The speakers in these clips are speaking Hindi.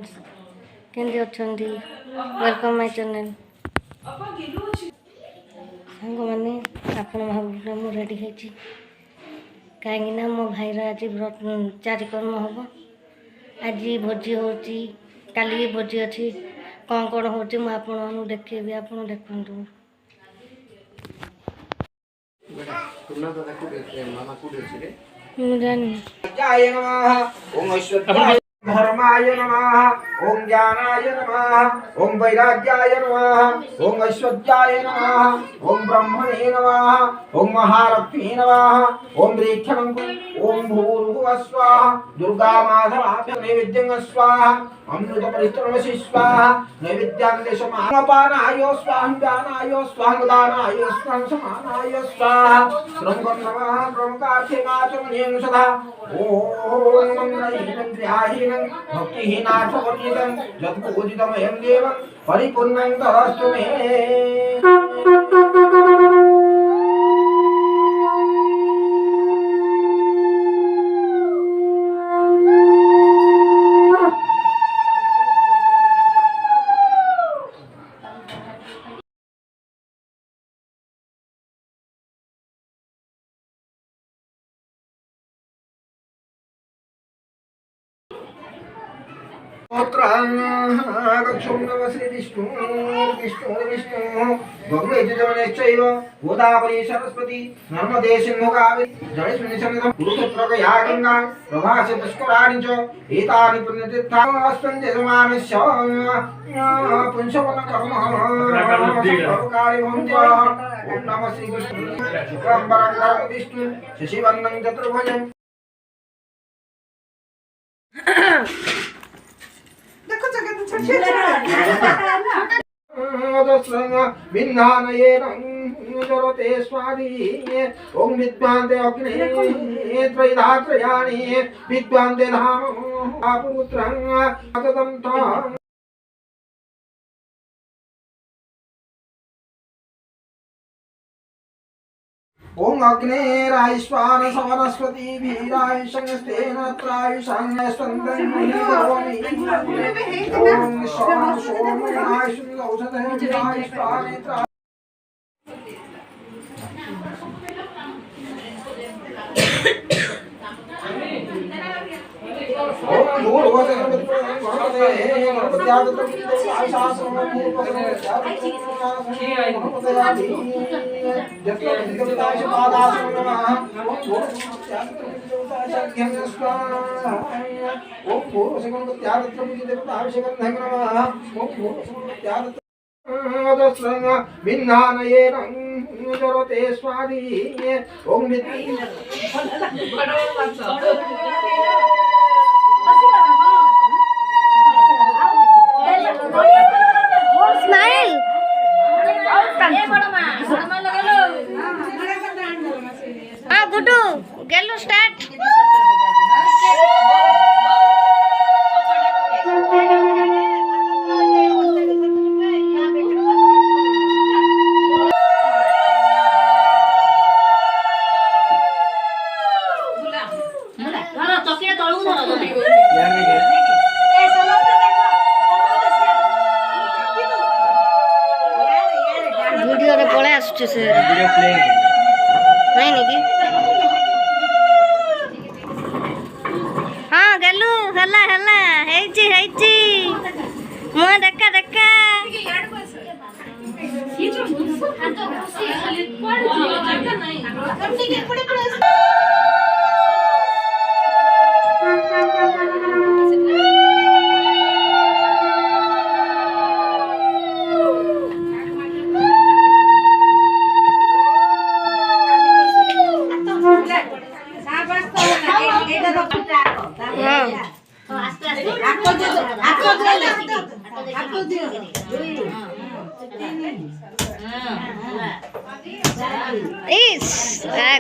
केंद्र अच्छी वेलकम माय चैनल सांग मैंने आपण भाव मु रेडी कहीं मो भाईर आज चारिकर्म हम आज भोजी हो काली भोजी अच्छी कौन कौन हो देखेबी आप देखु जानी धर्माय नमः ओम ज्ञानाय नमः ओम वैराग्याय नमः ओम ऐश्वर्याय नमः ओम ब्रह्मणे नमः ओम महालक्ष्मी नमः ओम रेक्षणं ओम भूर्भुवः स्वाहा दुर्गा माधवाभ्य नैवेद्यं स्वाहा अमृत परिष्टमसि स्वाहा नैवेद्यां दशमापानाय स्वाहं ज्ञानाय स्वाहं दानाय स्वाहं समानाय स्वाहा श्रमं नमः ब्रह्मकार्थे माचमनें सदा ओम मंगलहीनं क्रियाहीनं भक्तिहीनार्थवर्जितं यत्पूजितमयं देवं परिपूर्णं तदस्तु मे श्री विष्णु विष्णु विष्णु भगवैजमनेश्चैव गोदावरी सरस्वती नर्मदे सिन्धु कावेरी जलेस्मिन् सन्निधं कुरुक्षेत्र या गंगा प्रभासे पुष्कराणि च एतानि पुण्यतीर्थानि यजमानस्य पुंसवन कर्म सर्वकार्य भवन्ति ओम नमः श्री विष्णु शुक्लाम्बरधरं विष्णु शशिवर्णं चतुर्भुजं जरते स्वादी ओम विद्वान्ते अग्ने त्रयधात्रयाणि विद्वान्ते धाम पुत्रं तदं तां ओम अग्नेरायुष्वान समरस्वती वीरायुषंस्तेन त्रायुषान्यस्वन्दं भवामि ओम सोम सोमायुषं औषधं वीरायुष्वाने ओम भूर्भुवः जरते स्वादी ओम स्माइल हाँ गुड्डू गेलो स्टार्ट वीडियो रे पळे आसुचे से वीडियो प्लेइंग नहीं नहीं की हाँ गेलु हल्ला हल्ला हेची मुआ देखा देखा ये जो हां तो खुशी खाली पड़ जाएगा नहीं करती के पड़े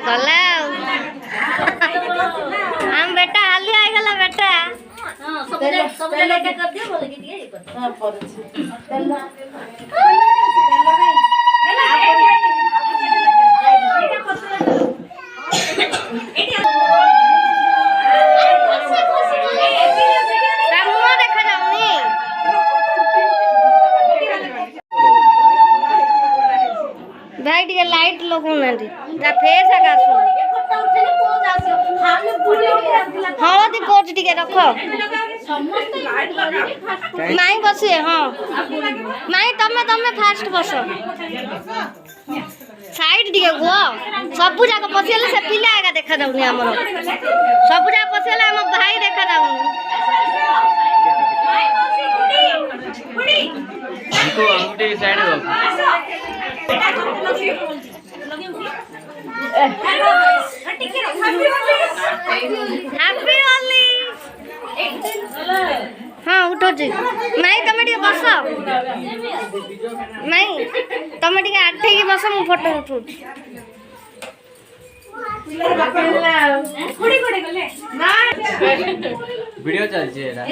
गला हम बेटा हाली आई गला बेटा सब लेके कर दियो बोले कि ये कर हां पर देखा जाऊनी बेस आकाशु हलदी पोज टिके रख माई बसिए हाँ माई तमे तमे फास्ट बस साइड टिके गुआ सबु जाक पसिले से पिला आगा देखा जाउनी हमर सबु जाक पसिले हम भाई देखा जाउनी हमको अंगूठे की साइड हो हैप्पी होली हाँ उठो जी माई तमे टिके बस माई तमे टिके आठे की बस मु फोटो उठू वीडियो चलछे एरा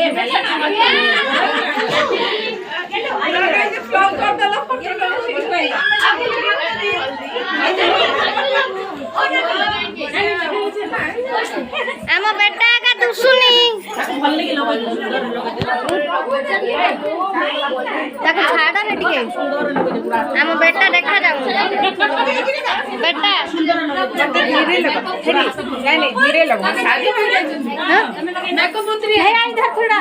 आम बेटा का दुसुनी ताको छाड़ा रे टिके आम बेटा देखा जाऊ बेटा धीरे लगा शादी में हां मैं को पुत्री है इधर थोड़ा